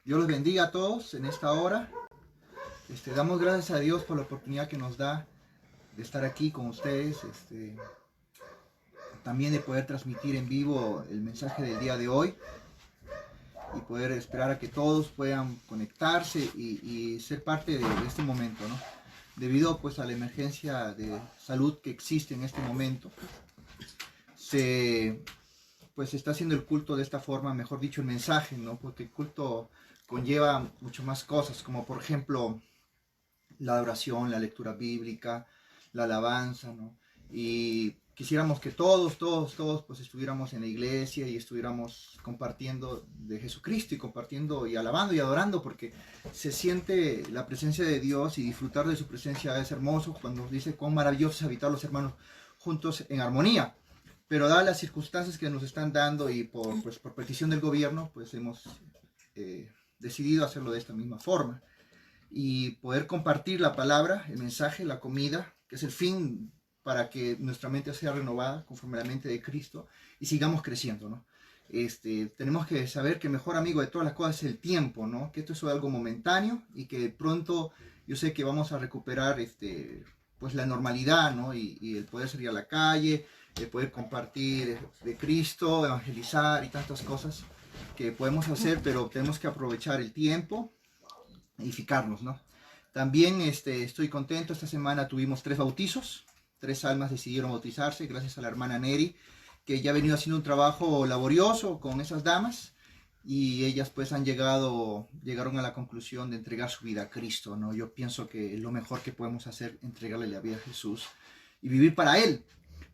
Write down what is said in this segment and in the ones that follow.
Dios los bendiga a todos en esta hora. Damos gracias a Dios por la oportunidad que nos da de estar aquí con ustedes, también de poder transmitir en vivo el mensaje del día de hoy y poder esperar a que todos puedan conectarse y ser parte de este momento, ¿no? Debido pues a la emergencia de salud que existe en este momento, se está haciendo el culto de esta forma, mejor dicho el mensaje, ¿no? Porque el culto conlleva mucho más cosas, como por ejemplo la adoración, la lectura bíblica, la alabanza, ¿no? Y quisiéramos que todos pues estuviéramos en la iglesia y estuviéramos compartiendo de Jesucristo y compartiendo y alabando y adorando, porque se siente la presencia de Dios y disfrutar de su presencia es hermoso cuando nos dice cuán maravilloso es habitar los hermanos juntos en armonía. Pero dadas las circunstancias que nos están dando y por petición del gobierno, pues hemos decidido hacerlo de esta misma forma y poder compartir la palabra, el mensaje, la comida, que es el fin para que nuestra mente sea renovada conforme a la mente de Cristo y sigamos creciendo, ¿no? Tenemos que saber que el mejor amigo de todas las cosas es el tiempo, ¿no? Que esto es algo momentáneo y que pronto yo sé que vamos a recuperar pues la normalidad, ¿no? Y el poder salir a la calle, el poder compartir de Cristo, evangelizar y tantas cosas que podemos hacer, pero tenemos que aprovechar el tiempo, edificarnos, ¿no? También estoy contento, esta semana tuvimos 3 bautizos, 3 almas decidieron bautizarse gracias a la hermana Neri, que ya ha venido haciendo un trabajo laborioso con esas damas y ellas pues llegaron a la conclusión de entregar su vida a Cristo, ¿no? Yo pienso que lo mejor que podemos hacer es entregarle la vida a Jesús y vivir para Él,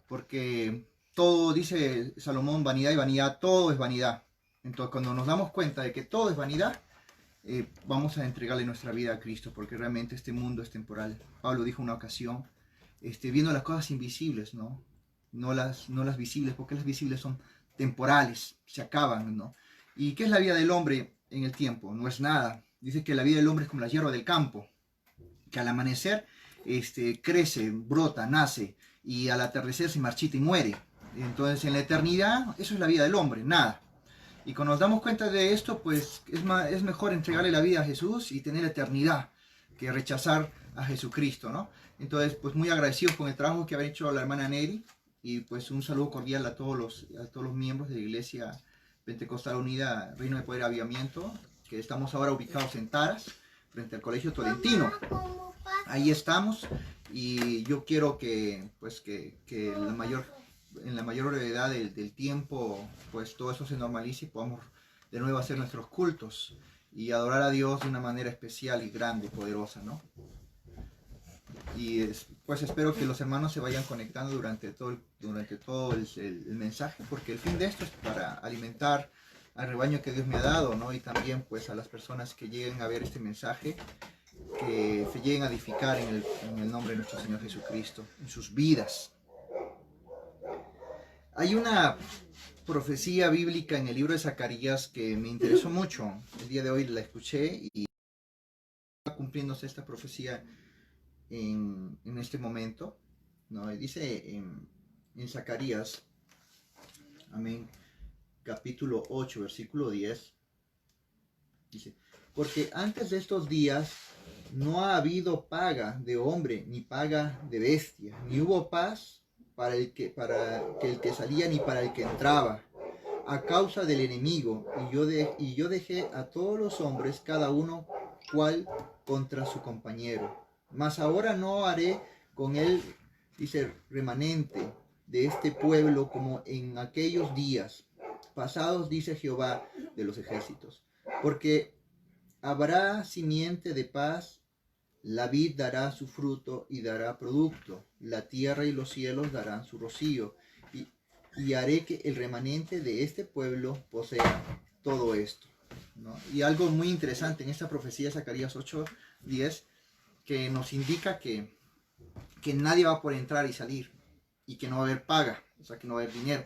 porque todo, dice Salomón, vanidad y vanidad, todo es vanidad. Entonces cuando nos damos cuenta de que todo es vanidad, vamos a entregarle nuestra vida a Cristo, porque realmente este mundo es temporal. Pablo dijo una ocasión, viendo las cosas invisibles, ¿no? No las visibles, porque las visibles son temporales, se acaban, ¿no? ¿Y qué es la vida del hombre en el tiempo? No es nada. Dice que la vida del hombre es como la hierba del campo, que al amanecer crece, brota, nace, y al atardecer se marchita y muere. Entonces en la eternidad, eso es la vida del hombre, nada. Y cuando nos damos cuenta de esto, pues es mejor entregarle la vida a Jesús y tener eternidad que rechazar a Jesucristo, ¿no? Entonces, pues muy agradecidos con el trabajo que ha hecho la hermana Neri y pues un saludo cordial a todos los miembros de la Iglesia Pentecostal Unida Reino de Poder y Avivamiento, que estamos ahora ubicados en Taras, frente al Colegio Tolentino. Ahí estamos y yo quiero que en la mayor brevedad del tiempo, pues todo eso se normalice y podamos de nuevo hacer nuestros cultos y adorar a Dios de una manera especial y grande, poderosa, ¿no? Y pues espero que los hermanos se vayan conectando durante todo el mensaje, porque el fin de esto es para alimentar al rebaño que Dios me ha dado, ¿no? Y también pues a las personas que lleguen a ver este mensaje, que se lleguen a edificar en el nombre de nuestro Señor Jesucristo, en sus vidas. Hay una profecía bíblica en el libro de Zacarías que me interesó mucho. El día de hoy la escuché y está cumpliéndose esta profecía en este momento, ¿no? Y dice en Zacarías, amén, capítulo 8, versículo 10, dice, porque antes de estos días no ha habido paga de hombre, ni paga de bestia, ni hubo paz para el que salía ni para el que entraba, a causa del enemigo, y yo dejé a todos los hombres, cada uno cual contra su compañero. Mas ahora no haré con él, dice, remanente de este pueblo como en aquellos días pasados, dice Jehová de los ejércitos, porque habrá simiente de paz. La vid dará su fruto y dará producto. La tierra y los cielos darán su rocío. Y haré que el remanente de este pueblo posea todo esto, ¿no? Y algo muy interesante en esta profecía de Zacarías 8:10, que nos indica que nadie va a poder entrar y salir, y que no va a haber paga, o sea, que no va a haber dinero.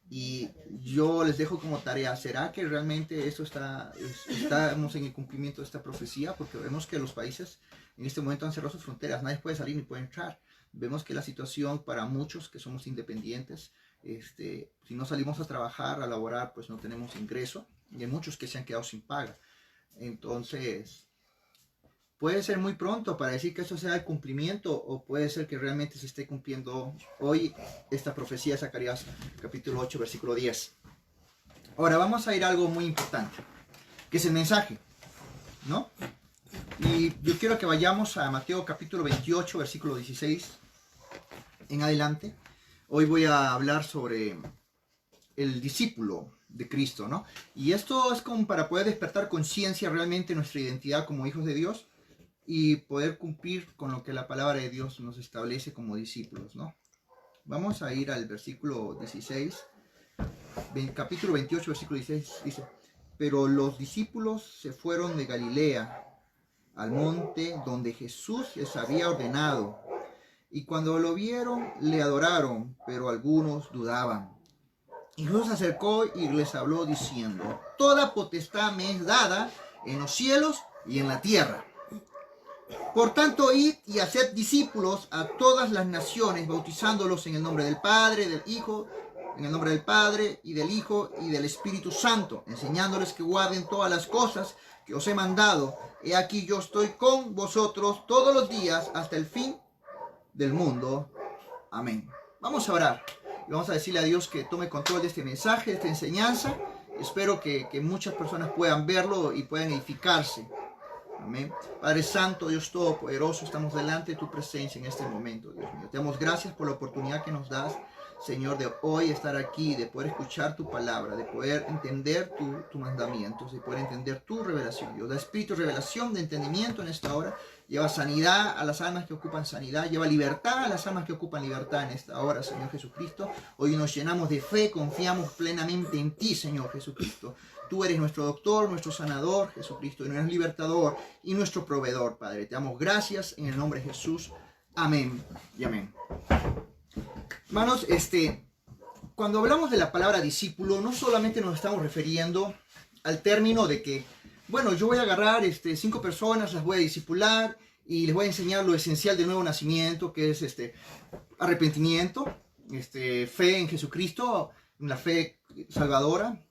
Y yo les dejo como tarea, ¿será que realmente esto estamos en el cumplimiento de esta profecía? Porque vemos que los países en este momento han cerrado sus fronteras, nadie puede salir ni puede entrar. Vemos que la situación para muchos que somos independientes, si no salimos a trabajar, a laborar, pues no tenemos ingreso, y hay muchos que se han quedado sin paga. Entonces, puede ser muy pronto para decir que eso sea el cumplimiento, o puede ser que realmente se esté cumpliendo hoy esta profecía de Zacarías capítulo 8, versículo 10. Ahora vamos a ir a algo muy importante, que es el mensaje, ¿no? Y yo quiero que vayamos a Mateo capítulo 28, versículo 16 en adelante. Hoy voy a hablar sobre el discípulo de Cristo, ¿no? Y esto es como para poder despertar conciencia realmente de nuestra identidad como hijos de Dios y poder cumplir con lo que la palabra de Dios nos establece como discípulos, ¿no? Vamos a ir al versículo 16, capítulo 28, versículo 16, dice: pero los discípulos se fueron de Galilea al monte donde Jesús les había ordenado, y cuando lo vieron le adoraron, pero algunos dudaban. Y Jesús se acercó y les habló diciendo: toda potestad me es dada en los cielos y en la tierra. Por tanto, id y haced discípulos a todas las naciones, bautizándolos en el nombre del Padre, del Hijo, en el nombre del Padre y del Hijo y del Espíritu Santo, enseñándoles que guarden todas las cosas que os he mandado. He aquí yo estoy con vosotros todos los días hasta el fin del mundo. Amén. Vamos a orar y vamos a decirle a Dios que tome control de este mensaje, de esta enseñanza. Espero que muchas personas puedan verlo y puedan edificarse. Amén. Padre Santo, Dios Todopoderoso, estamos delante de tu presencia en este momento, Dios mío. Te damos gracias por la oportunidad que nos das, Señor, de hoy estar aquí, de poder escuchar tu palabra, de poder entender tus mandamientos, de poder entender tu revelación. Dios, da espíritu de revelación, de entendimiento en esta hora. Lleva sanidad a las almas que ocupan sanidad, lleva libertad a las almas que ocupan libertad en esta hora, Señor Jesucristo. Hoy nos llenamos de fe, confiamos plenamente en ti, Señor Jesucristo. Tú eres nuestro doctor, nuestro sanador, Jesucristo, y nuestro libertador y nuestro proveedor, Padre. Te damos gracias en el nombre de Jesús. Amén y amén. Hermanos, cuando hablamos de la palabra discípulo, no solamente nos estamos refiriendo al término de que, bueno, yo voy a agarrar 5 personas, las voy a discipular y les voy a enseñar lo esencial del nuevo nacimiento, que es arrepentimiento, fe en Jesucristo, una fe salvadora,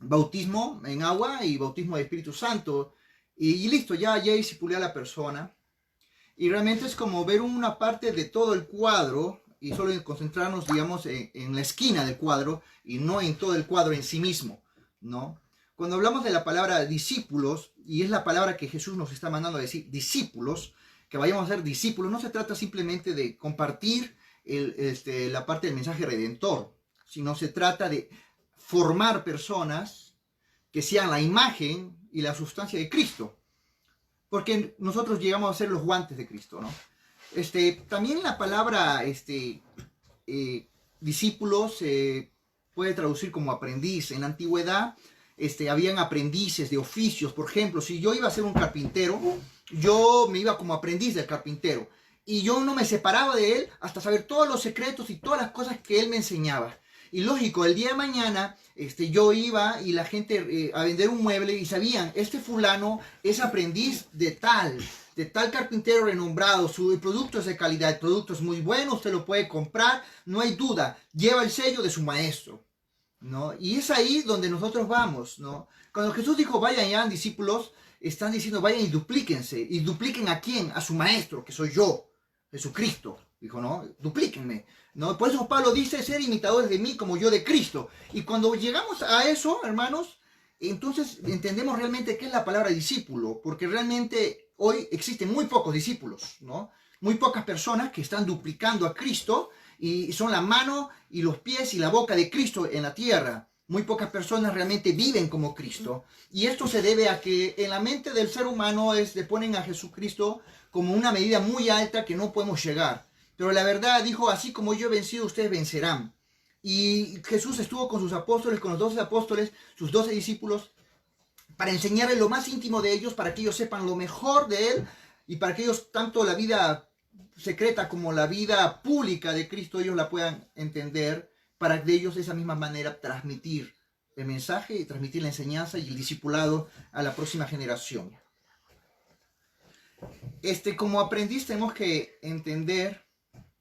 bautismo en agua y bautismo de Espíritu Santo, y listo, ya discipulé a la persona. Y realmente es como ver una parte de todo el cuadro y solo concentrarnos, digamos, en la esquina del cuadro y no en todo el cuadro en sí mismo, ¿no? Cuando hablamos de la palabra discípulos, y es la palabra que Jesús nos está mandando a decir, discípulos, que vayamos a ser discípulos, no se trata simplemente de compartir la parte del mensaje redentor, sino se trata de formar personas que sean la imagen y la sustancia de Cristo, porque nosotros llegamos a ser los guantes de Cristo, ¿no? También la palabra discípulo se puede traducir como aprendiz. En la antigüedad habían aprendices de oficios. Por ejemplo, si yo iba a ser un carpintero, yo me iba como aprendiz del carpintero y yo no me separaba de él hasta saber todos los secretos y todas las cosas que él me enseñaba. Y lógico, el día de mañana yo iba y la gente a vender un mueble y sabían, este fulano es aprendiz de tal carpintero renombrado, su producto es de calidad, el producto es muy bueno, usted lo puede comprar, no hay duda, lleva el sello de su maestro, ¿no? Y es ahí donde nosotros vamos, ¿no? Cuando Jesús dijo, vayan y hagan discípulos, están diciendo, vayan y duplíquense. ¿Y dupliquen a quién? A su maestro, que soy yo, Jesucristo. Dijo, no, duplíquenme, ¿no? Por eso Pablo dice, ser imitadores de mí como yo de Cristo. Y cuando llegamos a eso, hermanos, entonces entendemos realmente qué es la palabra discípulo, porque realmente hoy existen muy pocos discípulos, ¿no? Muy pocas personas que están duplicando a Cristo y son la mano y los pies y la boca de Cristo en la tierra. Muy pocas personas realmente viven como Cristo. Y esto se debe a que en la mente del ser humano le ponen a Jesucristo como una medida muy alta que no podemos llegar. Pero la verdad dijo, así como yo he vencido, ustedes vencerán. Y Jesús estuvo con sus apóstoles, con los 12 apóstoles, sus 12 discípulos, para enseñarles lo más íntimo de ellos, para que ellos sepan lo mejor de Él y para que ellos, tanto la vida secreta como la vida pública de Cristo, ellos la puedan entender, para de ellos de esa misma manera transmitir el mensaje y transmitir la enseñanza y el discipulado a la próxima generación. Como aprendiz tenemos que entender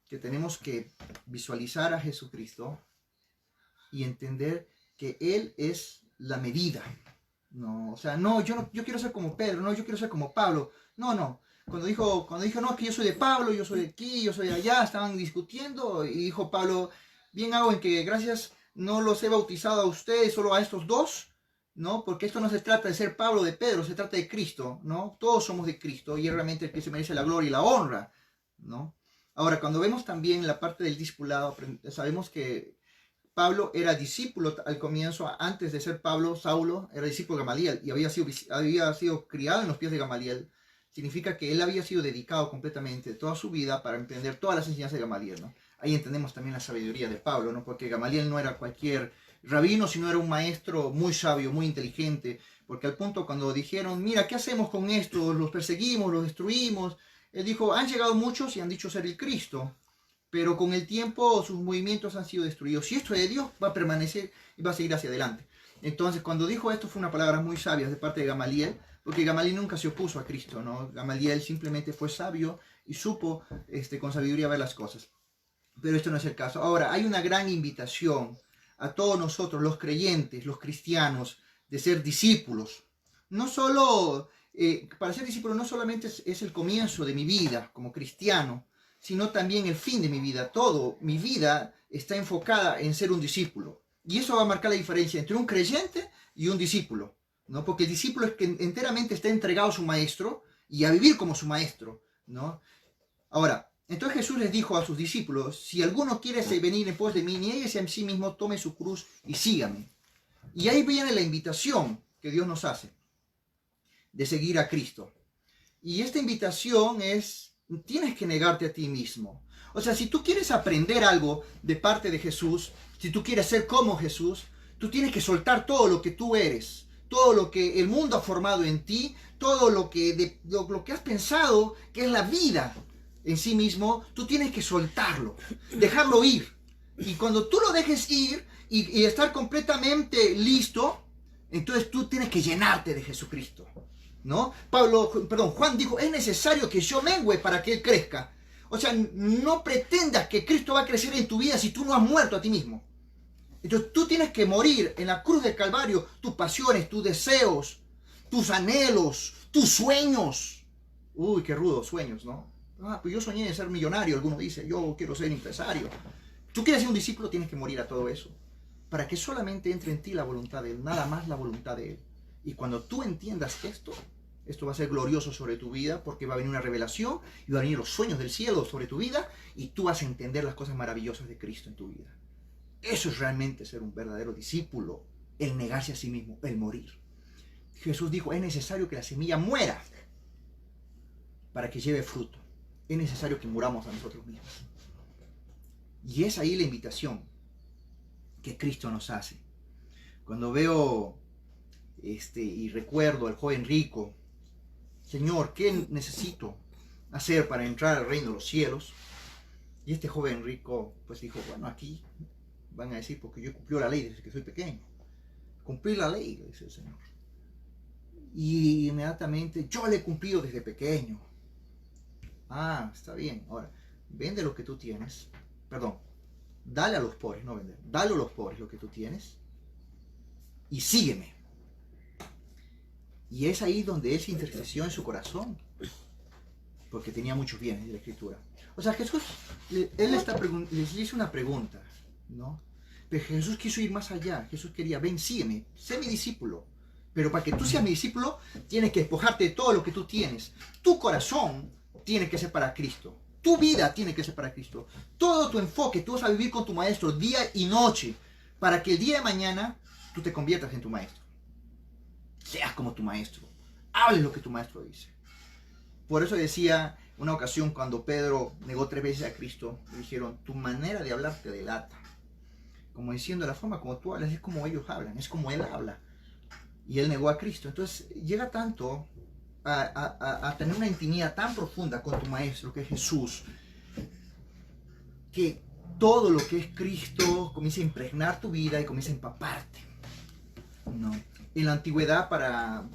que tenemos que visualizar a Jesucristo y entender que Él es la medida. No, o sea, no, yo quiero ser como Pedro, no, yo quiero ser como Pablo. No, no. Cuando dijo, no, es que yo soy de Pablo, yo soy de aquí, yo soy de allá, estaban discutiendo y dijo Pablo, bien hago en que gracias no los he bautizado a ustedes, solo a estos dos, ¿no? Porque esto no se trata de ser Pablo o de Pedro, se trata de Cristo, ¿no? Todos somos de Cristo y es realmente el que se merece la gloria y la honra, ¿no? Ahora, cuando vemos también la parte del discipulado, sabemos que Pablo era discípulo al comienzo, antes de ser Pablo, Saulo era discípulo de Gamaliel y había sido criado en los pies de Gamaliel. Significa que él había sido dedicado completamente toda su vida para emprender todas las enseñanzas de Gamaliel, ¿no? Ahí entendemos también la sabiduría de Pablo, ¿no? Porque Gamaliel no era cualquier rabino, sino era un maestro muy sabio, muy inteligente, porque al punto cuando dijeron, mira, ¿qué hacemos con esto? Los perseguimos, los destruimos. Él dijo, han llegado muchos y han dicho ser el Cristo, pero con el tiempo sus movimientos han sido destruidos. Si esto es de Dios, va a permanecer y va a seguir hacia adelante. Entonces, cuando dijo esto, fue una palabra muy sabia de parte de Gamaliel, porque Gamaliel nunca se opuso a Cristo, ¿no? Gamaliel simplemente fue sabio y supo con sabiduría ver las cosas. Pero esto no es el caso. Ahora, hay una gran invitación a todos nosotros, los creyentes, los cristianos, de ser discípulos. No solo, para ser discípulo no solamente es el comienzo de mi vida como cristiano, sino también el fin de mi vida. Todo, mi vida está enfocada en ser un discípulo. Y eso va a marcar la diferencia entre un creyente y un discípulo, ¿no? Porque el discípulo es que enteramente está entregado a su maestro y a vivir como su maestro, ¿no? Ahora, entonces Jesús les dijo a sus discípulos, si alguno quiere venir en pos de mí, niéguese a sí mismo, tome su cruz y sígame. Y ahí viene la invitación que Dios nos hace de seguir a Cristo. Y esta invitación es, tienes que negarte a ti mismo. O sea, si tú quieres aprender algo de parte de Jesús, si tú quieres ser como Jesús, tú tienes que soltar todo lo que tú eres, todo lo que el mundo ha formado en ti, todo lo que has pensado que es la vida en sí mismo, tú tienes que soltarlo, dejarlo ir. Y cuando tú lo dejes ir y estar completamente listo, entonces tú tienes que llenarte de Jesucristo, ¿no? Juan dijo, es necesario que yo mengüe para que Él crezca. O sea, no pretendas que Cristo va a crecer en tu vida si tú no has muerto a ti mismo. Entonces tú tienes que morir en la cruz del Calvario, tus pasiones, tus deseos, tus anhelos, tus sueños. Uy, qué rudos sueños, ¿no? Pues yo soñé de ser millonario, alguno dice, yo quiero ser empresario. Tú quieres ser un discípulo, tienes que morir a todo eso, para que solamente entre en ti la voluntad de Él, nada más la voluntad de Él. Y cuando tú entiendas esto va a ser glorioso sobre tu vida, porque va a venir una revelación y va a venir los sueños del cielo sobre tu vida y tú vas a entender las cosas maravillosas de Cristo en tu vida. Eso es realmente ser un verdadero discípulo, el negarse a sí mismo, el morir. Jesús dijo, es necesario que la semilla muera para que lleve fruto. Es necesario que muramos a nosotros mismos. Y es ahí la invitación que Cristo nos hace. Cuando veo y recuerdo al joven rico, Señor, ¿qué necesito hacer para entrar al reino de los cielos? Y este joven rico pues dijo, bueno, aquí van a decir, porque yo cumplí la ley desde que soy pequeño. Cumplí la ley, le dice el Señor. Y inmediatamente, yo le he cumplido desde pequeño. Ah, está bien. Ahora, vende lo que tú tienes. Perdón, dale a los pobres, no vender. Dale a los pobres lo que tú tienes y sígueme. Y es ahí donde él se entristeció en su corazón, porque tenía muchos bienes de la Escritura. O sea, Jesús, les hizo una pregunta, ¿no? Pero Jesús quiso ir más allá. Jesús quería, ven, sígueme, sé mi discípulo. Pero para que tú seas mi discípulo, tienes que despojarte de todo lo que tú tienes. Tu corazón tiene que ser para Cristo. Tu vida tiene que ser para Cristo. Todo tu enfoque, tú vas a vivir con tu maestro día y noche, para que el día de mañana tú te conviertas en tu maestro. Seas como tu maestro. Hable lo que tu maestro dice. Por eso decía una ocasión cuando Pedro negó 3 veces a Cristo, le dijeron, tu manera de hablar te delata. Como diciendo, la forma como tú hablas es como ellos hablan, es como él habla. Y él negó a Cristo. Entonces llega tanto a tener una intimidad tan profunda con tu maestro, que es Jesús, que todo lo que es Cristo comienza a impregnar tu vida y comienza a empaparte, ¿no? En la antigüedad, para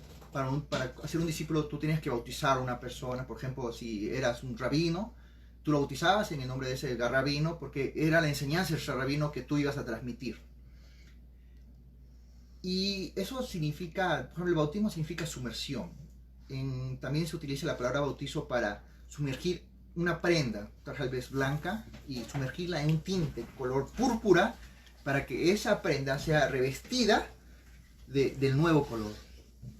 hacer un discípulo, tú tenías que bautizar a una persona. Por ejemplo, si eras un rabino, tú lo bautizabas en el nombre de ese rabino, porque era la enseñanza de ese rabino que tú ibas a transmitir. Y eso significa, por ejemplo, el bautismo significa sumersión. También se utiliza la palabra bautizo para sumergir una prenda, tal vez blanca, y sumergirla en un tinte color púrpura para que esa prenda sea revestida del nuevo color,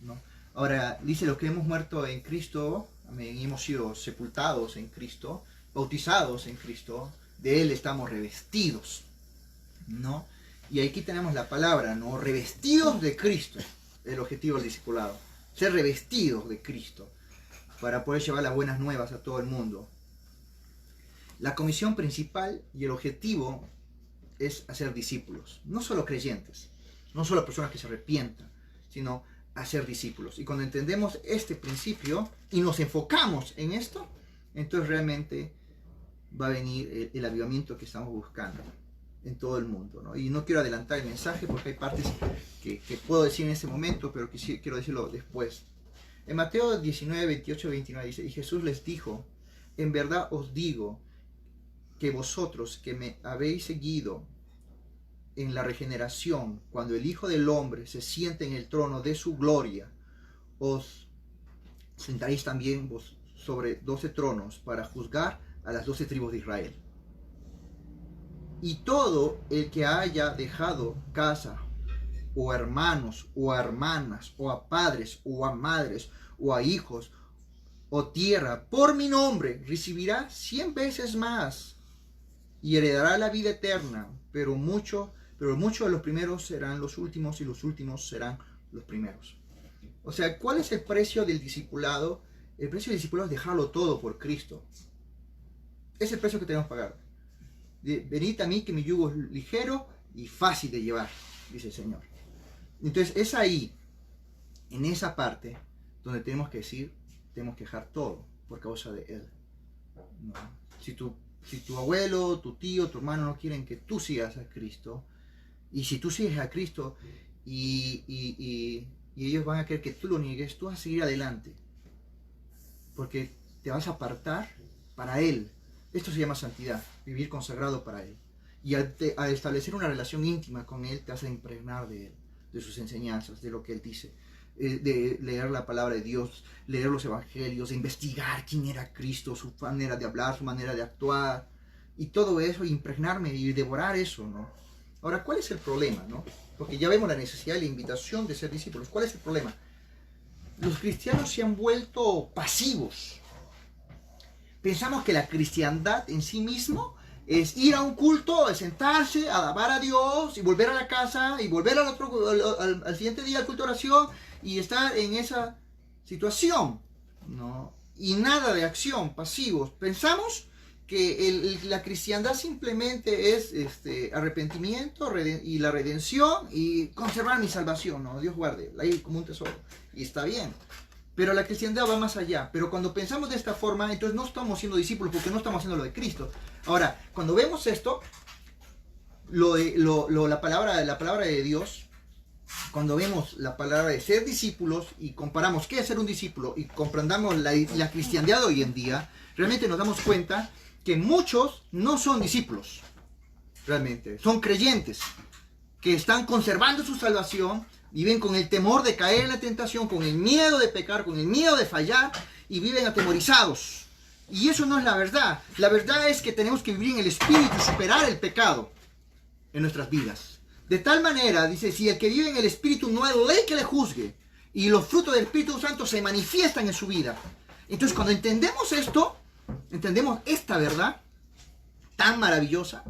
¿no? Ahora, dice, los que hemos muerto en Cristo, amén, y hemos sido sepultados en Cristo, bautizados en Cristo, de Él estamos revestidos, ¿no? Y aquí tenemos la palabra, ¿no? Revestidos de Cristo, el objetivo del discipulado. Ser revestidos de Cristo para poder llevar las buenas nuevas a todo el mundo. La comisión principal y el objetivo es hacer discípulos, no solo creyentes, no solo personas que se arrepientan, sino hacer discípulos. Y cuando entendemos este principio y nos enfocamos en esto, entonces realmente va a venir el avivamiento que estamos buscando en todo el mundo, ¿no? Y no quiero adelantar el mensaje porque hay partes que puedo decir en este momento, pero que sí quiero decirlo después. En Mateo 19, 28, 29 dice, y Jesús les dijo, en verdad os digo que vosotros que me habéis seguido en la regeneración, cuando el Hijo del Hombre se siente en el trono de su gloria, os sentaréis también vos sobre 12 tronos para juzgar a las 12 tribus de Israel. Y todo el que haya dejado casa, o hermanos, o a hermanas, o a padres, o a madres, o a hijos, o tierra, por mi nombre, recibirá 100 veces más, y heredará la vida eterna. Pero muchos de los primeros serán los últimos, y los últimos serán los primeros. O sea, ¿cuál es el precio del discipulado? El precio del discipulado es dejarlo todo por Cristo. Es el precio que tenemos que pagar. Venid a mí que mi yugo es ligero y fácil de llevar, dice el Señor. Entonces es ahí, en esa parte, donde tenemos que decir, tenemos que dejar todo por causa de Él, ¿no? Si tu abuelo, tu tío, tu hermano no quieren que tú sigas a Cristo, y si tú sigues a Cristo y ellos van a querer que tú lo niegues, tú vas a seguir adelante, porque te vas a apartar para Él. Esto se llama santidad, vivir consagrado para Él. Y al establecer una relación íntima con Él, te vas a impregnar de Él, de sus enseñanzas, de lo que Él dice, de leer la palabra de Dios, leer los evangelios, de investigar quién era Cristo, su manera de hablar, su manera de actuar, y todo eso, impregnarme y devorar eso, ¿no? Ahora, ¿cuál es el problema, no? Porque ya vemos la necesidad y la invitación de ser discípulos. ¿Cuál es el problema? Los cristianos se han vuelto pasivos. Pensamos que la cristiandad en sí mismo es ir a un culto, sentarse, alabar a Dios y volver a la casa y volver al siguiente día al culto de oración y estar en esa situación, ¿no? Y nada de acción, pasivos. Pensamos que la cristiandad simplemente es arrepentimiento y la redención y conservar mi salvación, ¿no? Dios guarde, ahí como un tesoro. Y está bien. Pero la cristiandad va más allá. Pero cuando pensamos de esta forma, entonces no estamos siendo discípulos porque no estamos haciendo lo de Cristo. Ahora, cuando vemos esto, la palabra de Dios, cuando vemos la palabra de ser discípulos y comparamos qué es ser un discípulo y comprendamos la cristiandad de hoy en día, realmente nos damos cuenta que muchos no son discípulos. Realmente, son creyentes que están conservando su salvación. Viven con el temor de caer en la tentación, con el miedo de pecar, con el miedo de fallar, y viven atemorizados. Y eso no es la verdad. La verdad es que tenemos que vivir en el Espíritu y superar el pecado en nuestras vidas. De tal manera, dice, si el que vive en el Espíritu no hay ley que le juzgue, y los frutos del Espíritu Santo se manifiestan en su vida. Entonces, cuando entendemos esto, entendemos esta verdad tan maravillosa,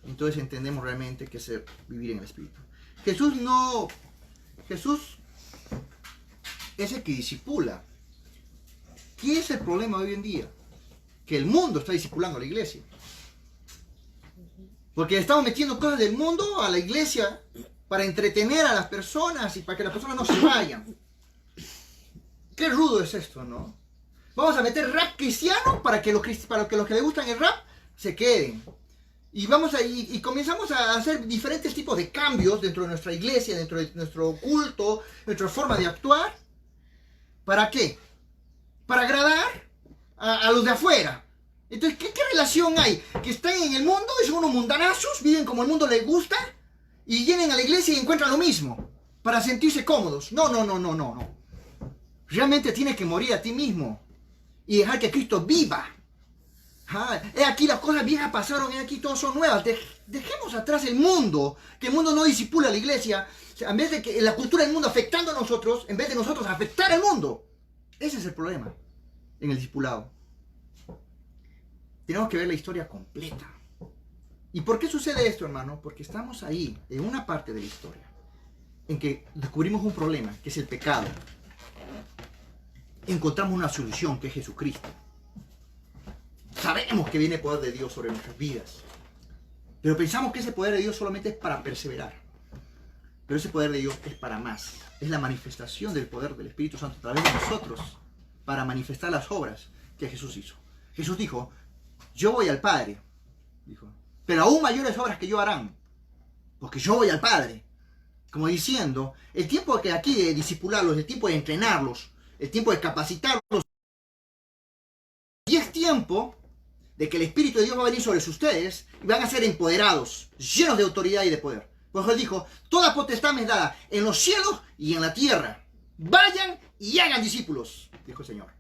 entonces entendemos realmente que es vivir en el Espíritu. Jesús es el que discipula. ¿Qué es el problema hoy en día? Que el mundo está discipulando a la iglesia. Porque estamos metiendo cosas del mundo a la iglesia para entretener a las personas y para que las personas no se vayan. Qué rudo es esto, ¿no? Vamos a meter rap cristiano para que los que les gustan el rap se queden. Y comenzamos a hacer diferentes tipos de cambios dentro de nuestra iglesia, dentro de nuestro culto, nuestra forma de actuar. ¿Para qué? Para agradar a los de afuera. Entonces, ¿qué relación hay? Que están en el mundo y son unos mundanazos, viven como el mundo les gusta, y vienen a la iglesia y encuentran lo mismo. para sentirse cómodos. No, no, no, no, no, no. Realmente tienes que morir a ti mismo y dejar que Cristo viva. Aquí las cosas viejas pasaron, aquí todas son nuevas. Dejemos atrás el mundo, que el mundo no disipula a la iglesia, en vez de que la cultura del mundo afectando a nosotros, en vez de nosotros afectar al mundo. Ese es el problema en el discipulado. Tenemos que ver la historia completa. ¿Y por qué sucede esto, hermano? Porque estamos ahí, en una parte de la historia, en que descubrimos un problema, que es el pecado. Encontramos una solución, que es Jesucristo. Sabemos que viene el poder de Dios sobre nuestras vidas, pero pensamos que ese poder de Dios solamente es para perseverar. Pero ese poder de Dios es para más. Es la manifestación del poder del Espíritu Santo a través de nosotros para manifestar las obras que Jesús hizo. Jesús dijo, yo voy al Padre, dijo, pero aún mayores obras que yo harán, porque yo voy al Padre. Como diciendo, el tiempo que aquí de discipularlos, el tiempo de entrenarlos, el tiempo de capacitarlos, y es tiempo de que el Espíritu de Dios va a venir sobre ustedes y van a ser empoderados, llenos de autoridad y de poder. Por eso él dijo, toda potestad me es dada en los cielos y en la tierra. Vayan y hagan discípulos, dijo el Señor.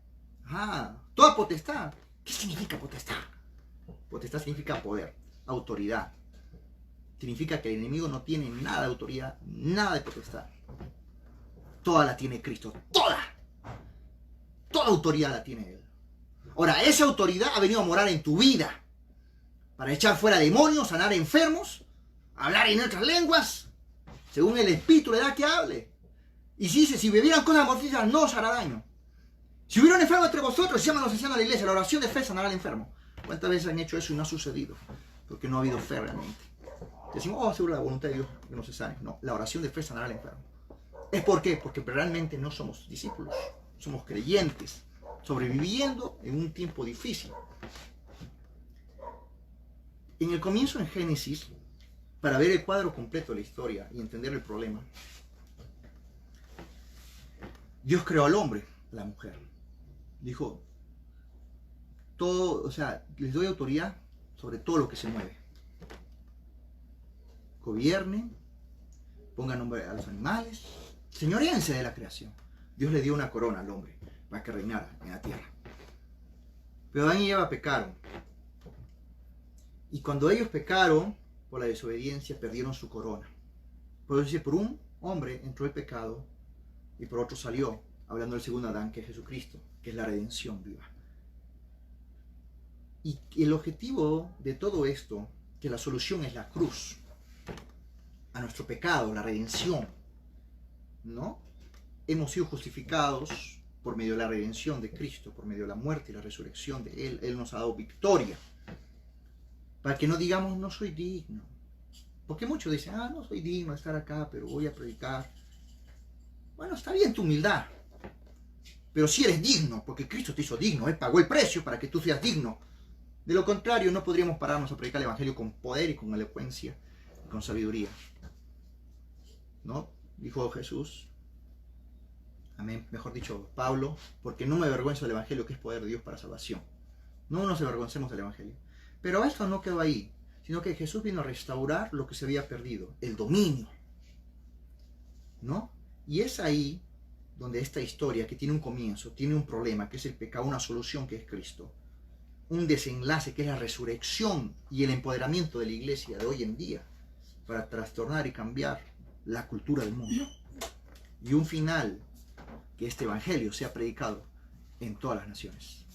Toda potestad. ¿Qué significa potestad? Potestad significa poder, autoridad. Significa que el enemigo no tiene nada de autoridad, nada de potestad. Toda la tiene Cristo, toda. Toda autoridad la tiene Él. Ahora, esa autoridad ha venido a morar en tu vida para echar fuera demonios, sanar enfermos, hablar en otras lenguas, según el Espíritu le da que hable. Y si dice, si bebieran cosas mortíferas no os hará daño. Si hubiera un enfermo entre vosotros, se llaman los ancianos de la iglesia, la oración de fe sanará al enfermo. ¿Cuántas veces han hecho eso y no ha sucedido? Porque no ha habido fe realmente. Decimos, seguro la voluntad de Dios que no se sane. No, la oración de fe sanará al enfermo. ¿Es por qué? Porque realmente no somos discípulos, somos creyentes, sobreviviendo en un tiempo difícil. En el comienzo, en Génesis, para ver el cuadro completo de la historia y entender el problema, Dios creó al hombre, a la mujer. Dijo, les doy autoridad sobre todo lo que se mueve. Gobiernen, pongan nombre a los animales, señoréense de la creación. Dios le dio una corona al hombre para que reinara en la tierra. Pero Adán y Eva pecaron. Y cuando ellos pecaron, por la desobediencia, perdieron su corona. Por eso dice, por un hombre entró el pecado y por otro salió, hablando del segundo Adán, que es Jesucristo, que es la redención viva. Y el objetivo de todo esto, que la solución es la cruz, a nuestro pecado, la redención, ¿no? Hemos sido justificados por medio de la redención de Cristo, por medio de la muerte y la resurrección de Él. Él nos ha dado victoria. Para que no digamos, no soy digno. Porque muchos dicen, no soy digno de estar acá, pero voy a predicar. Bueno, está bien tu humildad. Pero si eres digno, porque Cristo te hizo digno. Él pagó el precio para que tú seas digno. De lo contrario, no podríamos pararnos a predicar el Evangelio con poder y con elocuencia y con sabiduría. ¿No? Dijo Jesús. Amén, mejor dicho, Pablo, porque no me avergüenzo del Evangelio, que es poder de Dios para salvación. No nos avergoncemos del Evangelio. Pero esto no quedó ahí, sino que Jesús vino a restaurar lo que se había perdido, el dominio, ¿no? Y es ahí donde esta historia, que tiene un comienzo, tiene un problema, que es el pecado, una solución, que es Cristo, un desenlace, que es la resurrección y el empoderamiento de la iglesia de hoy en día, para trastornar y cambiar la cultura del mundo. Y un final, que este Evangelio sea predicado en todas las naciones.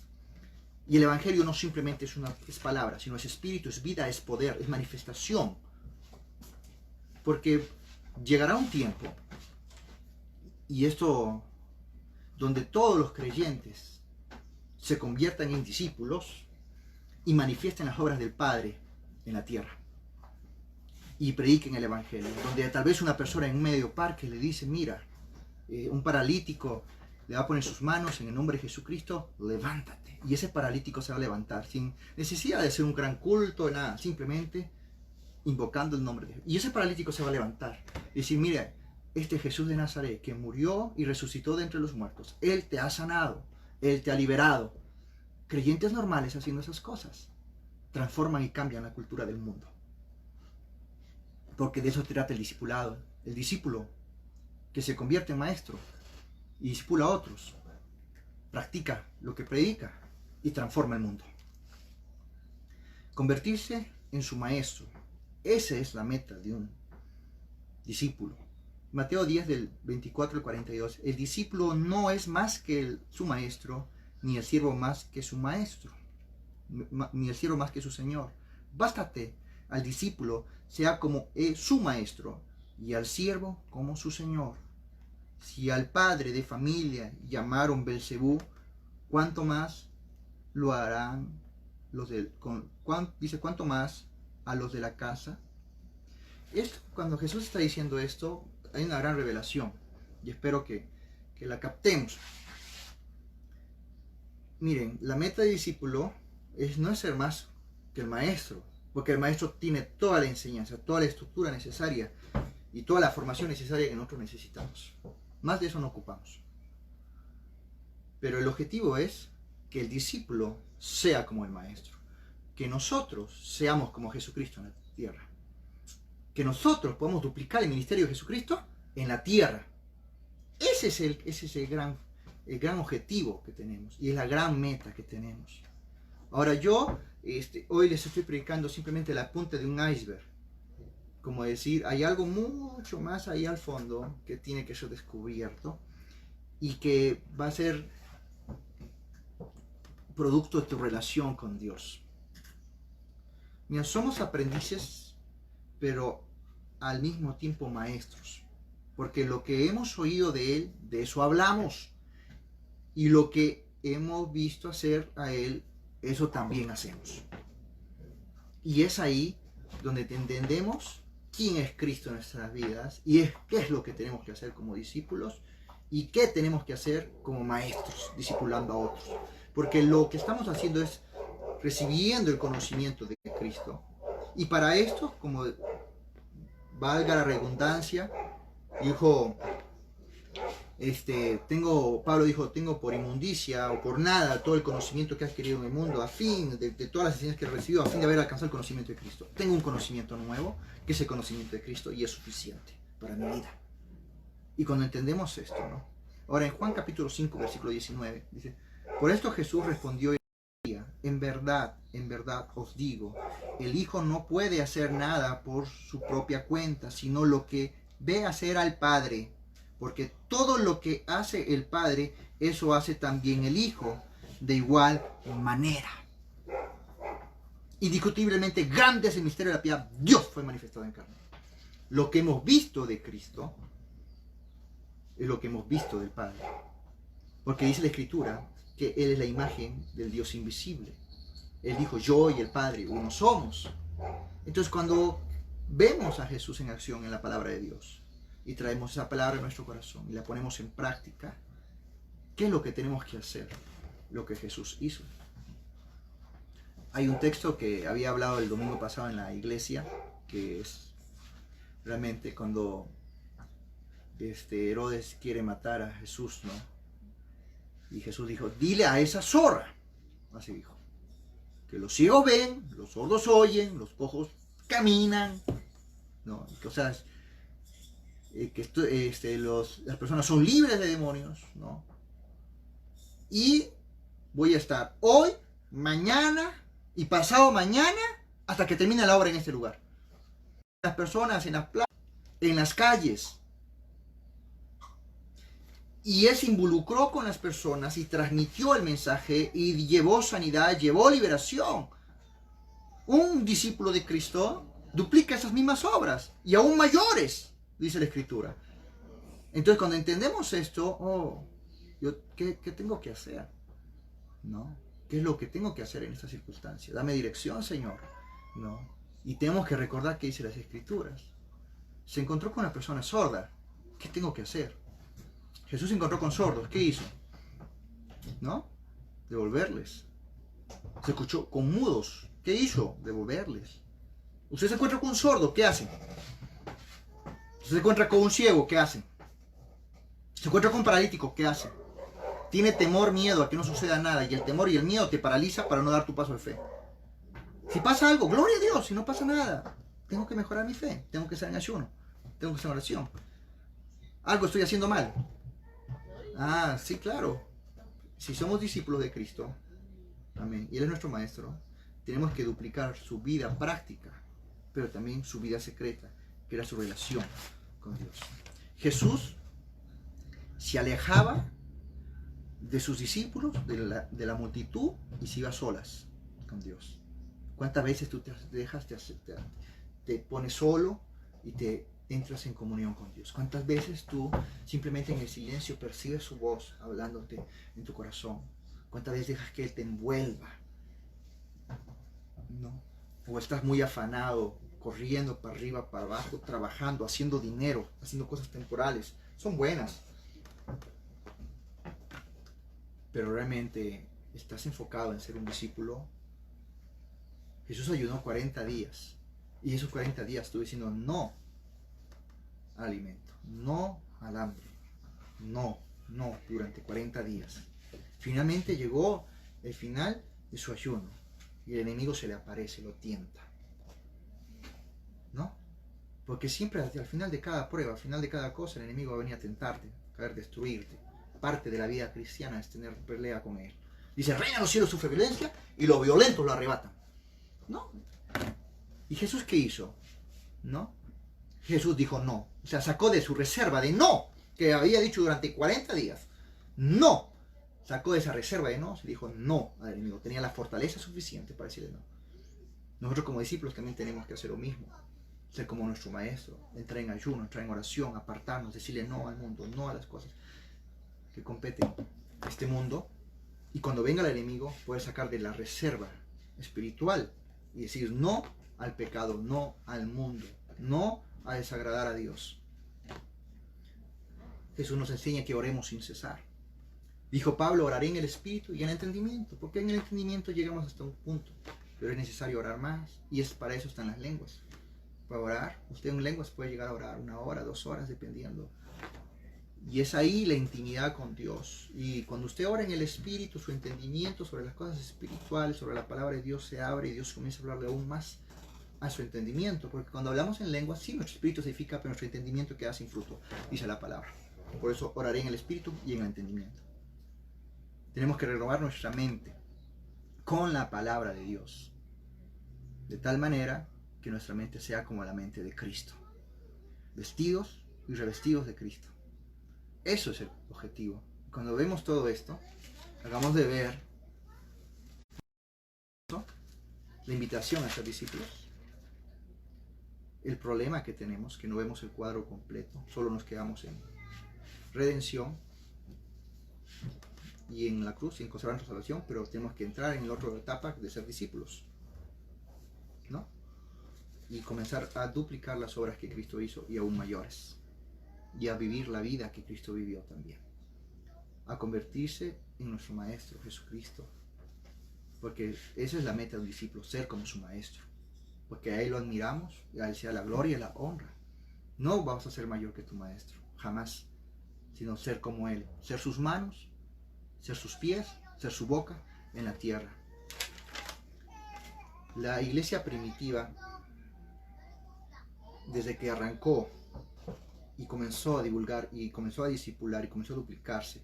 Y el Evangelio no simplemente es palabra, sino es espíritu, es vida, es poder, es manifestación. Porque llegará un tiempo, y esto, donde todos los creyentes se conviertan en discípulos y manifiesten las obras del Padre en la tierra. Y prediquen el Evangelio. Donde tal vez una persona en un medio parque le dice, mira, un paralítico le va a poner sus manos en el nombre de Jesucristo, levántate. Y ese paralítico se va a levantar sin necesidad de hacer un gran culto, nada, simplemente invocando el nombre de Dios. Y ese paralítico se va a levantar y decir, mira, este Jesús de Nazaret que murió y resucitó de entre los muertos, Él te ha sanado, Él te ha liberado. Creyentes normales haciendo esas cosas transforman y cambian la cultura del mundo. Porque de eso trata el discipulado. El discípulo que se convierte en maestro y discipula a otros, practica lo que predica y transforma el mundo. Convertirse en su maestro. Esa es la meta de un discípulo. Mateo 10 del 24 al 42. El discípulo no es más que su maestro, ni el siervo más que su maestro, ni el siervo más que su señor. Bástate al discípulo sea como su maestro y al siervo como su señor. Si al padre de familia llamaron Belcebú, ¿cuánto más lo harán cuánto más a los de la casa? Cuando Jesús está diciendo esto, hay una gran revelación y espero que la captemos. Miren, la meta del discípulo no es ser más que el maestro, porque el maestro tiene toda la enseñanza, toda la estructura necesaria y toda la formación necesaria que nosotros necesitamos. Más de eso no ocupamos. Pero el objetivo es que el discípulo sea como el maestro, que nosotros seamos como Jesucristo en la tierra, que nosotros podamos duplicar el ministerio de Jesucristo en la tierra. Ese es el gran objetivo que tenemos y es la gran meta que tenemos. Ahora yo hoy les estoy predicando simplemente la punta de un iceberg, como decir, hay algo mucho más ahí al fondo que tiene que ser descubierto y que va a ser producto de tu relación con Dios. Mira, somos aprendices, pero al mismo tiempo maestros, porque lo que hemos oído de Él, de eso hablamos, y lo que hemos visto hacer a Él, eso también hacemos. Y es ahí donde entendemos quién es Cristo en nuestras vidas y qué es lo que tenemos que hacer como discípulos y qué tenemos que hacer como maestros, discipulando a otros. Porque lo que estamos haciendo es recibiendo el conocimiento de Cristo. Y para esto, como valga la redundancia, dijo, Pablo dijo, tengo por inmundicia o por nada todo el conocimiento que has querido en el mundo, a fin de todas las enseñanzas que he recibido, a fin de haber alcanzado el conocimiento de Cristo. Tengo un conocimiento nuevo, que es el conocimiento de Cristo, y es suficiente para mi vida. Y cuando entendemos esto, ¿no? Ahora en Juan capítulo 5, versículo 19, dice, por esto Jesús respondió, en verdad os digo, el Hijo no puede hacer nada por su propia cuenta, sino lo que ve hacer al Padre, porque todo lo que hace el Padre, eso hace también el Hijo, de igual manera. Indiscutiblemente grande es el misterio de la piedad, Dios fue manifestado en carne. Lo que hemos visto de Cristo es lo que hemos visto del Padre, porque dice la Escritura que Él es la imagen del Dios invisible. Él dijo, yo y el Padre uno somos. Entonces cuando vemos a Jesús en acción en la palabra de Dios y traemos esa palabra en nuestro corazón y la ponemos en práctica, ¿qué es lo que tenemos que hacer? Lo que Jesús hizo. Hay un texto que había hablado el domingo pasado en la iglesia, que es realmente cuando Herodes quiere matar a Jesús, ¿no? Y Jesús dijo, dile a esa zorra, así dijo, que los ciegos ven, los sordos oyen, los cojos caminan, ¿no? O sea, que las personas son libres de demonios, ¿no? Y voy a estar hoy, mañana y pasado mañana hasta que termine la obra en este lugar. Las personas en las plazas, en las calles. Y Él se involucró con las personas y transmitió el mensaje y llevó sanidad, llevó liberación. Un discípulo de Cristo duplica esas mismas obras y aún mayores, dice la Escritura. Entonces cuando entendemos esto, ¿qué tengo que hacer? ¿No? ¿Qué es lo que tengo que hacer en esta circunstancia? Dame dirección, Señor. ¿No? Y tenemos que recordar qué dice las Escrituras. Se encontró con una persona sorda. ¿Qué tengo que hacer? Jesús se encontró con sordos. ¿Qué hizo? ¿No? Devolverles. Se escuchó con mudos. ¿Qué hizo? Devolverles. Usted se encuentra con un sordo. ¿Qué hace? Usted se encuentra con un ciego. ¿Qué hace? Se encuentra con un paralítico. ¿Qué hace? Tiene temor, miedo a que no suceda nada. Y el temor y el miedo te paraliza para no dar tu paso de fe. Si pasa algo, gloria a Dios. Si no pasa nada, tengo que mejorar mi fe. Tengo que estar en ayuno. Tengo que estar en oración. Algo estoy haciendo mal. Ah, sí, claro. Si somos discípulos de Cristo, amén, y Él es nuestro Maestro, tenemos que duplicar su vida práctica, pero también su vida secreta, que era su relación con Dios. Jesús se alejaba de sus discípulos, de la multitud, y se iba a solas con Dios. ¿Cuántas veces tú te dejas, te pones solo y te entras en comunión con Dios? ¿Cuántas veces tú simplemente en el silencio percibes su voz hablándote en tu corazón? ¿Cuántas veces dejas que Él te envuelva? ¿No? O estás muy afanado, corriendo para arriba, para abajo, trabajando, haciendo dinero, haciendo cosas temporales. Son buenas. Pero realmente estás enfocado en ser un discípulo. Jesús ayunó 40 días. Y esos 40 días estuvo diciendo no al alimento, no al hambre, no, durante 40 días. Finalmente llegó el final de su ayuno y el enemigo se le aparece, lo tienta, ¿no? Porque siempre al final de cada prueba, al final de cada cosa, el enemigo va a venir a tentarte, a querer destruirte. Parte de la vida cristiana es tener pelea con él. Dice, reina en los cielos sufre violencia y los violentos lo arrebatan, ¿no? ¿Y Jesús qué hizo? ¿No? Jesús dijo no. O sea, sacó de su reserva de no, que había dicho durante 40 días. No. Sacó de esa reserva de no, se dijo no al enemigo. Tenía la fortaleza suficiente para decirle no. Nosotros como discípulos también tenemos que hacer lo mismo. Ser como nuestro maestro. Entrar en ayuno, entrar en oración, apartarnos, decirle no al mundo, no a las cosas que competen a este mundo. Y cuando venga el enemigo, poder sacar de la reserva espiritual y decir no al pecado, no al mundo, no a desagradar a Dios. Jesús nos enseña que oremos sin cesar. Dijo Pablo, oraré en el espíritu y en el entendimiento, porque en el entendimiento llegamos hasta un punto, pero es necesario orar más, y es para eso están las lenguas. Para orar, usted en lenguas puede llegar a orar 1 hora, 2 horas, dependiendo. Y es ahí la intimidad con Dios. Y cuando usted ora en el espíritu, su entendimiento sobre las cosas espirituales, sobre la palabra de Dios se abre y Dios comienza a hablarle aún más a su entendimiento, porque cuando hablamos en lenguas, sí, nuestro espíritu se edifica, pero nuestro entendimiento queda sin fruto, dice la palabra. Por eso oraré en el espíritu y en el entendimiento. Tenemos que renovar nuestra mente con la palabra de Dios, de tal manera que nuestra mente sea como la mente de Cristo, vestidos y revestidos de Cristo. Eso es el objetivo. Cuando vemos todo esto, hagamos de ver, ¿no?, la invitación a ser discípulos. El problema que tenemos, que no vemos el cuadro completo, solo nos quedamos en redención y en la cruz y en conservar nuestra salvación, pero tenemos que entrar en la otra etapa de ser discípulos, ¿no? Y comenzar a duplicar las obras que Cristo hizo y aún mayores, y a vivir la vida que Cristo vivió también, a convertirse en nuestro Maestro Jesucristo, porque esa es la meta de un discípulo, ser como su Maestro, porque a Él lo admiramos y a Él sea la gloria y la honra. No vas a ser mayor que tu Maestro, jamás, sino ser como Él, ser sus manos, ser sus pies, ser su boca en la tierra. La iglesia primitiva, desde que arrancó y comenzó a divulgar y comenzó a discipular y comenzó a duplicarse,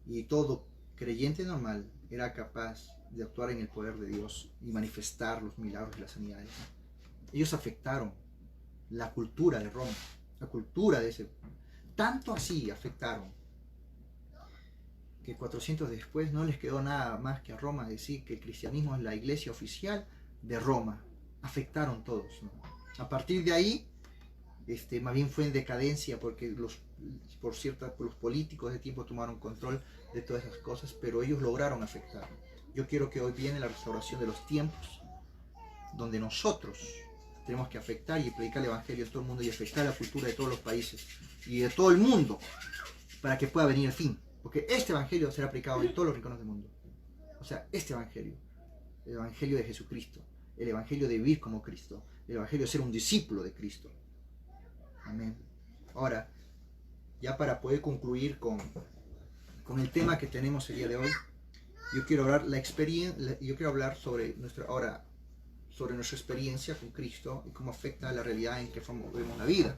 y todo creyente normal era capaz de actuar en el poder de Dios y manifestar los milagros y las sanidades. Ellos afectaron la cultura de Roma, la cultura de ese, tanto así afectaron que 400 después no les quedó nada más que a Roma decir que el cristianismo es la iglesia oficial de Roma. Afectaron todos, ¿no? A partir de ahí, más bien fue en decadencia porque los políticos de tiempo tomaron control de todas esas cosas, pero ellos lograron afectar. Yo quiero que hoy viene la restauración de los tiempos, donde nosotros tenemos que afectar y predicar el evangelio a todo el mundo y afectar la cultura de todos los países y de todo el mundo para que pueda venir el fin. Porque este evangelio será aplicado en todos los rincones del mundo. O sea, este evangelio, el evangelio de Jesucristo, el evangelio de vivir como Cristo, el evangelio de ser un discípulo de Cristo. Amén. Ahora, ya para poder concluir con el tema que tenemos el día de hoy, yo quiero hablar sobre nuestra experiencia con Cristo y cómo afecta la realidad en que vemos la vida.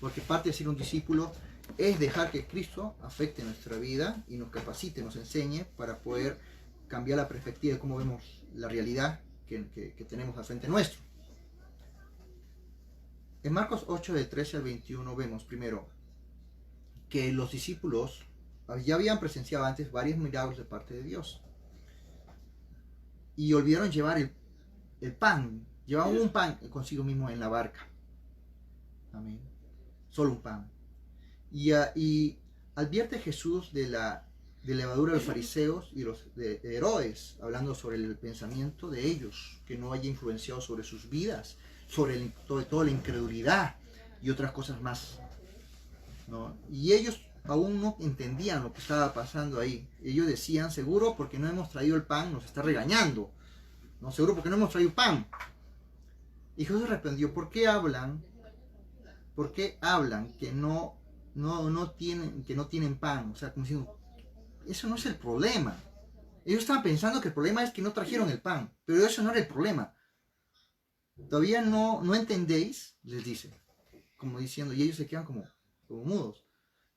Porque parte de ser un discípulo es dejar que Cristo afecte nuestra vida y nos capacite, nos enseñe para poder cambiar la perspectiva de cómo vemos la realidad que tenemos al frente nuestro. En Marcos 8, del 13 al 21, vemos primero que los discípulos ya habían presenciado antes varios milagros de parte de Dios y olvidaron llevar el pan. Llevaban un pan consigo mismo en la barca. Amén. Solo un pan. Y advierte Jesús de la levadura de los fariseos y de Herodes, hablando sobre el pensamiento de ellos, que no haya influenciado sobre sus vidas, sobre toda la incredulidad y otras cosas más, ¿no? Y ellos aún no entendían lo que estaba pasando ahí. Ellos decían, seguro porque no hemos traído el pan, nos está regañando. No, seguro porque no hemos traído pan. Y Jesús respondió, ¿por qué hablan que no tienen pan? O sea, como diciendo, eso no es el problema. Ellos estaban pensando que el problema es que no trajeron el pan, pero eso no era el problema. Todavía no entendéis, les dice, como diciendo, y ellos se quedan como mudos.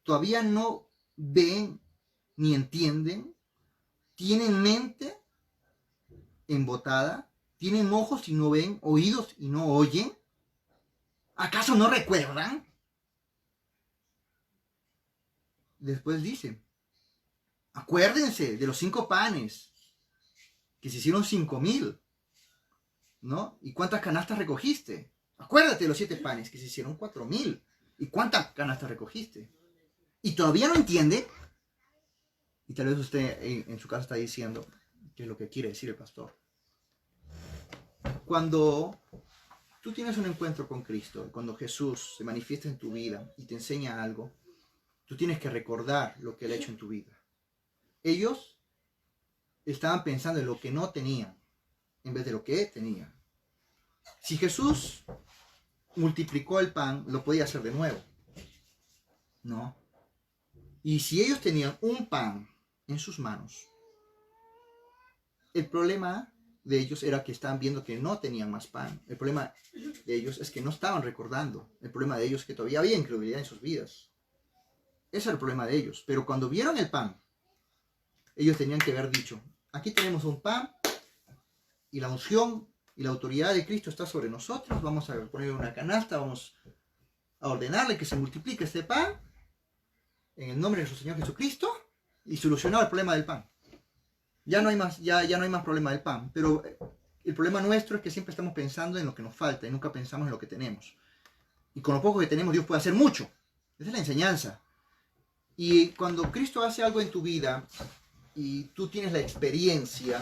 Todavía no ven ni entienden, tienen mente embotada, tienen ojos y no ven, oídos y no oyen. ¿Acaso no recuerdan? Después dice, acuérdense de los 5 panes, que se hicieron 5,000, ¿no? ¿Y cuántas canastas recogiste? Acuérdate de los 7 panes, que se hicieron 4,000. ¿Y cuántas canastas recogiste? ¿Y todavía no entiende? Y tal vez usted en su casa está diciendo qué es lo que quiere decir el pastor. Cuando tú tienes un encuentro con Cristo, cuando Jesús se manifiesta en tu vida y te enseña algo, tú tienes que recordar lo que Él ha hecho en tu vida. Ellos estaban pensando en lo que no tenían, en vez de lo que tenían. Si Jesús multiplicó el pan, lo podía hacer de nuevo, ¿no? Y si ellos tenían un pan en sus manos, el problema de ellos era que estaban viendo que no tenían más pan. El problema de ellos es que no estaban recordando. El problema de ellos es que todavía había incredulidad en sus vidas. Ese era el problema de ellos. Pero cuando vieron el pan, ellos tenían que haber dicho, aquí tenemos un pan y la unción y la autoridad de Cristo está sobre nosotros. Vamos a poner una canasta, vamos a ordenarle que se multiplique este pan en el nombre de nuestro Señor Jesucristo y solucionar el problema del pan. Ya no hay más problema del pan, pero el problema nuestro es que siempre estamos pensando en lo que nos falta y nunca pensamos en lo que tenemos. Y con lo poco que tenemos, Dios puede hacer mucho. Esa es la enseñanza. Y cuando Cristo hace algo en tu vida y tú tienes la experiencia,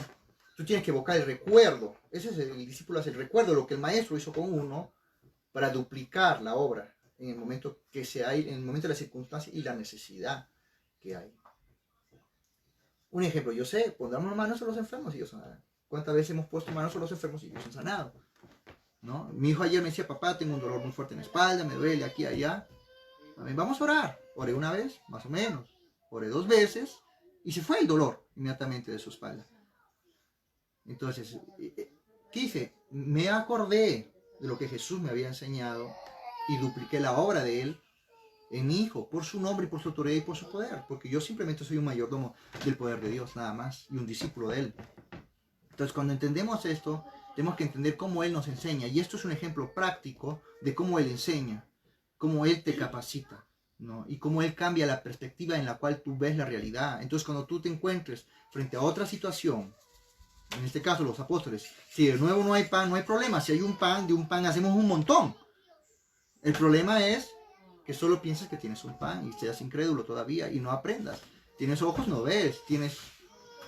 tú tienes que evocar el recuerdo. Ese es el discípulo, hace el recuerdo, lo que el maestro hizo con uno para duplicar la obra en el momento que se hay, en el momento de la circunstancia y la necesidad que hay. Un ejemplo, yo sé, pondremos manos a los enfermos y ellos sanarán. ¿Cuántas veces hemos puesto manos a los enfermos y ellos han sanado? ¿No? Mi hijo ayer me decía, papá, tengo un dolor muy fuerte en la espalda, me duele aquí, allá. Amén, vamos a orar. Oré una vez, más o menos. Oré 2 veces y se fue el dolor inmediatamente de su espalda. Entonces, ¿qué hice? Me acordé de lo que Jesús me había enseñado y dupliqué la obra de Él en mi hijo, por su nombre y por su autoridad y por su poder, porque yo simplemente soy un mayordomo del poder de Dios, nada más, y un discípulo de Él. Entonces, cuando entendemos esto, tenemos que entender cómo Él nos enseña, y esto es un ejemplo práctico de cómo Él enseña, cómo Él te capacita, ¿no? Y cómo Él cambia la perspectiva en la cual tú ves la realidad. Entonces, cuando tú te encuentres frente a otra situación, en este caso los apóstoles, si de nuevo no hay pan, no hay problema, si hay un pan, de un pan hacemos un montón. El problema es que solo piensas que tienes un pan y seas incrédulo todavía y no aprendas. Tienes ojos, no ves. Tienes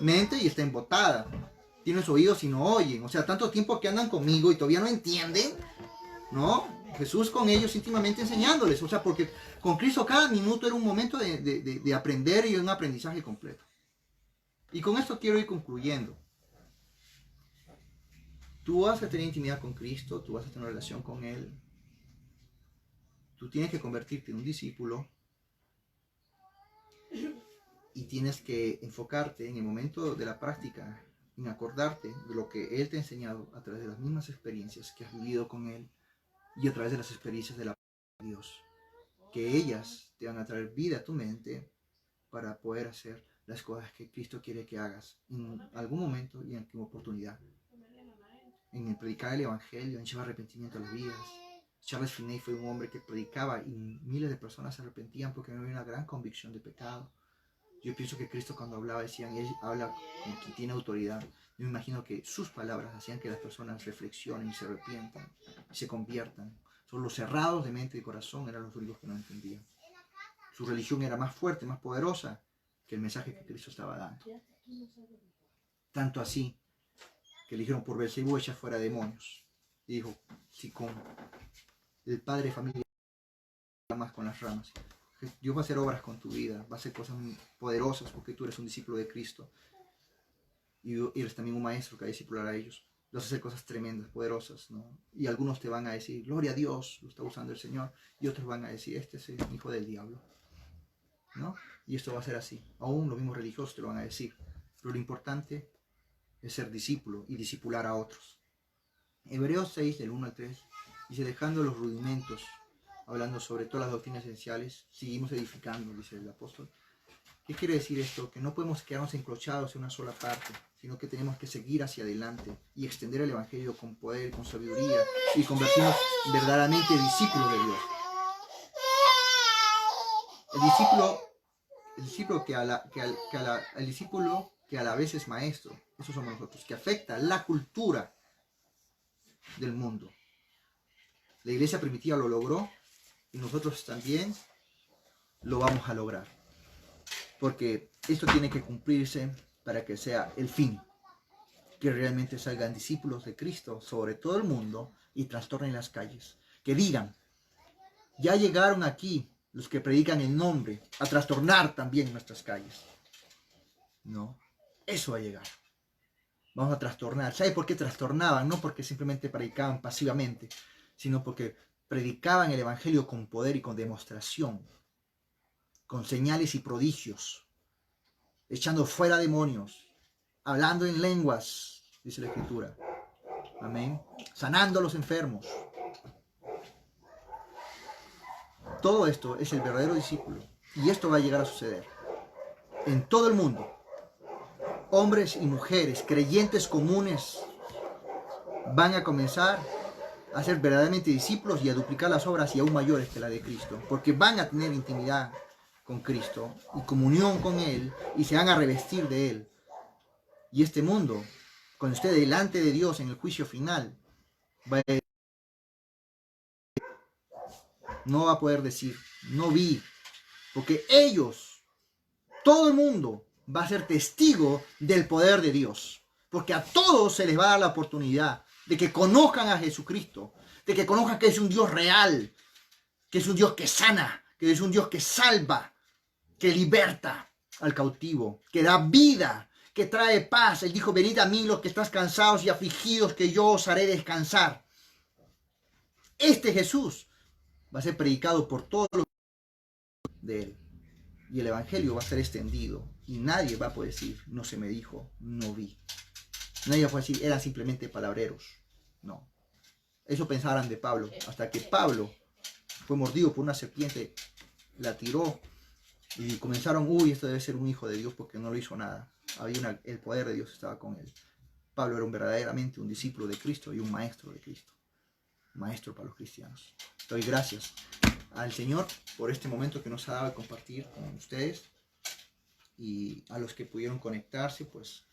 mente y está embotada. Tienes oídos y no oyen. O sea, tanto tiempo que andan conmigo y todavía no entienden, ¿no? Jesús con ellos íntimamente enseñándoles. O sea, porque con Cristo cada minuto era un momento de aprender y un aprendizaje completo. Y con esto quiero ir concluyendo. Tú vas a tener intimidad con Cristo, tú vas a tener una relación con Él. Tú tienes que convertirte en un discípulo y tienes que enfocarte en el momento de la práctica, en acordarte de lo que Él te ha enseñado a través de las mismas experiencias que has vivido con Él y a través de las experiencias de la palabra de Dios. que ellas te van a traer vida a tu mente para poder hacer las cosas que Cristo quiere que hagas en algún momento y en alguna oportunidad. En el predicar el Evangelio, en llevar arrepentimiento a las vidas. Charles Finney fue un hombre que predicaba y miles de personas se arrepentían porque no había una gran convicción de pecado. Yo pienso que Cristo cuando hablaba, decían, él habla como quien tiene autoridad. Yo me imagino que sus palabras hacían que las personas reflexionen y se arrepientan y se conviertan. Son los cerrados de mente y corazón, eran los únicos que no entendían. Su religión era más fuerte, más poderosa que el mensaje que Cristo estaba dando. Tanto así que le dijeron por Beelzebú echa fuera demonios. Y dijo, si con el padre de familia más con las ramas, Dios va a hacer obras con tu vida, va a hacer cosas poderosas porque tú eres un discípulo de Cristo y eres también un maestro que va a discipular a ellos. Vas a hacer cosas tremendas, poderosas, ¿no? Y algunos te van a decir, gloria a Dios, lo está usando el Señor, y otros van a decir, este es el hijo del diablo, ¿no? Y esto va a ser así. Aún los mismos religiosos te lo van a decir, pero lo importante es ser discípulo y discipular a otros. Hebreos 6, del 1 al 3, dice, dejando los rudimentos, hablando sobre todas las doctrinas esenciales, seguimos edificando, dice el apóstol. ¿Qué quiere decir esto? Que no podemos quedarnos encrochados en una sola parte, sino que tenemos que seguir hacia adelante y extender el Evangelio con poder, con sabiduría y convertirnos verdaderamente en discípulos de Dios. El discípulo que a la vez es maestro, eso somos nosotros, que afecta la cultura del mundo. La iglesia primitiva lo logró y nosotros también lo vamos a lograr. Porque esto tiene que cumplirse para que sea el fin. Que realmente salgan discípulos de Cristo sobre todo el mundo y trastornen las calles. Que digan, ya llegaron aquí los que predican el nombre a trastornar también nuestras calles. No, eso va a llegar. Vamos a trastornar. ¿Sabe por qué trastornaban? No porque simplemente predicaban pasivamente, sino porque predicaban el Evangelio con poder y con demostración, con señales y prodigios, echando fuera demonios, hablando en lenguas, dice la Escritura. Amén. Sanando a los enfermos. Todo esto es el verdadero discípulo. Y esto va a llegar a suceder en todo el mundo. Hombres y mujeres, creyentes comunes, van a comenzar a ser verdaderamente discípulos y a duplicar las obras y aún mayores que la de Cristo. Porque van a tener intimidad con Cristo y comunión con Él y se van a revestir de Él. Y este mundo, cuando esté delante de Dios en el juicio final, no va a poder decir, no vi, porque ellos, todo el mundo, va a ser testigo del poder de Dios. Porque a todos se les va a dar la oportunidad de que conozcan a Jesucristo, de que conozcan que es un Dios real, que es un Dios que sana, que es un Dios que salva, que liberta al cautivo, que da vida, que trae paz. Él dijo, venid a mí los que estás cansados y afligidos, que yo os haré descansar. Este Jesús va a ser predicado por todos los de él. Y el Evangelio va a ser extendido. Y nadie va a poder decir, no se me dijo, no vi. Nadie va a poder decir, eran simplemente palabreros. No. Eso pensaban de Pablo. Hasta que Pablo fue mordido por una serpiente, la tiró y comenzaron, uy, esto debe ser un hijo de Dios porque no lo hizo nada. El poder de Dios estaba con él. Pablo era verdaderamente un discípulo de Cristo y un maestro de Cristo. Maestro para los cristianos. Doy gracias al Señor por este momento que nos ha dado de compartir con ustedes y a los que pudieron conectarse, pues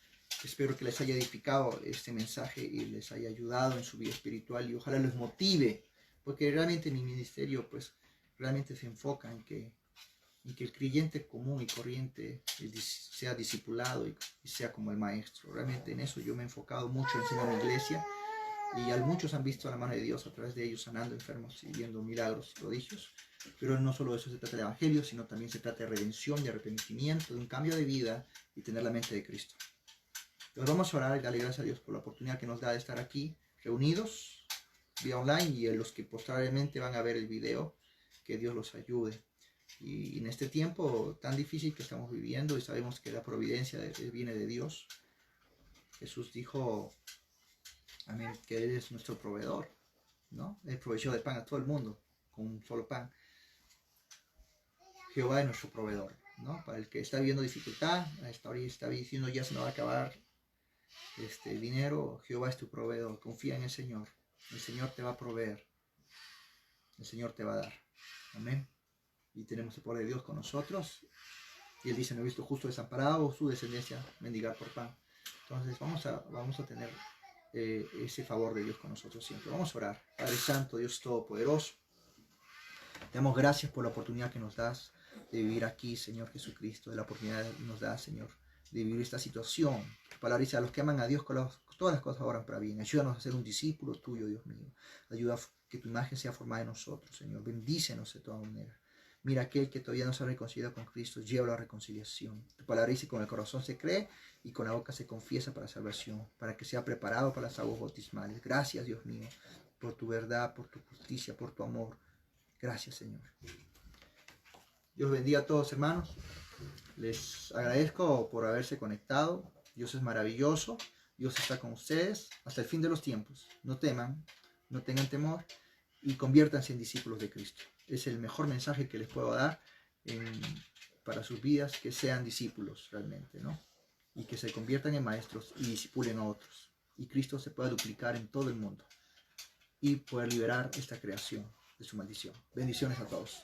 espero que les haya edificado este mensaje y les haya ayudado en su vida espiritual y ojalá los motive, porque realmente mi ministerio pues realmente se enfoca en que el creyente común y corriente sea discipulado y sea como el maestro. Realmente en eso yo me he enfocado mucho en enseñar en la iglesia. Y muchos han visto la mano de Dios a través de ellos sanando enfermos y viendo milagros y prodigios. Pero no solo de eso se trata el Evangelio, sino también se trata de redención, de arrepentimiento, de un cambio de vida y tener la mente de Cristo. Entonces vamos a orar y darle gracias a Dios por la oportunidad que nos da de estar aquí reunidos vía online y a los que posteriormente van a ver el video, que Dios los ayude. Y en este tiempo tan difícil que estamos viviendo y sabemos que la providencia viene de Dios, Jesús dijo... Amén, que Él es nuestro proveedor, ¿no? Él proveyó de pan a todo el mundo, con un solo pan. Jehová es nuestro proveedor, ¿no? Para el que está viviendo dificultad, a esta hora está diciendo ya se me va a acabar el dinero, Jehová es tu proveedor, confía en el Señor te va a proveer, el Señor te va a dar, amén. Y tenemos el poder de Dios con nosotros, y Él dice, no he visto justo desamparado, su descendencia mendigar por pan. Entonces vamos a tener ese favor de Dios con nosotros siempre. Vamos a orar. Padre Santo, Dios Todopoderoso, te damos gracias por la oportunidad que nos das de vivir aquí, Señor Jesucristo, de la oportunidad que nos das, Señor, de vivir esta situación. Tu palabra dice, a los que aman a Dios, todas las cosas obran para bien. Ayúdanos a ser un discípulo tuyo, Dios mío. Ayuda a que tu imagen sea formada en nosotros, Señor. Bendícenos de toda manera. Mira, aquel que todavía no se ha reconciliado con Cristo, lleva la reconciliación. Tu palabra dice, con el corazón se cree y con la boca se confiesa para salvación, para que sea preparado para las aguas bautismales. Gracias, Dios mío, por tu verdad, por tu justicia, por tu amor. Gracias, Señor. Dios bendiga a todos, hermanos. Les agradezco por haberse conectado. Dios es maravilloso. Dios está con ustedes hasta el fin de los tiempos. No teman, no tengan temor y conviértanse en discípulos de Cristo. Es el mejor mensaje que les puedo dar para sus vidas, que sean discípulos realmente, ¿no? Y que se conviertan en maestros y discipulen a otros. Y Cristo se pueda duplicar en todo el mundo y poder liberar esta creación de su maldición. Bendiciones a todos.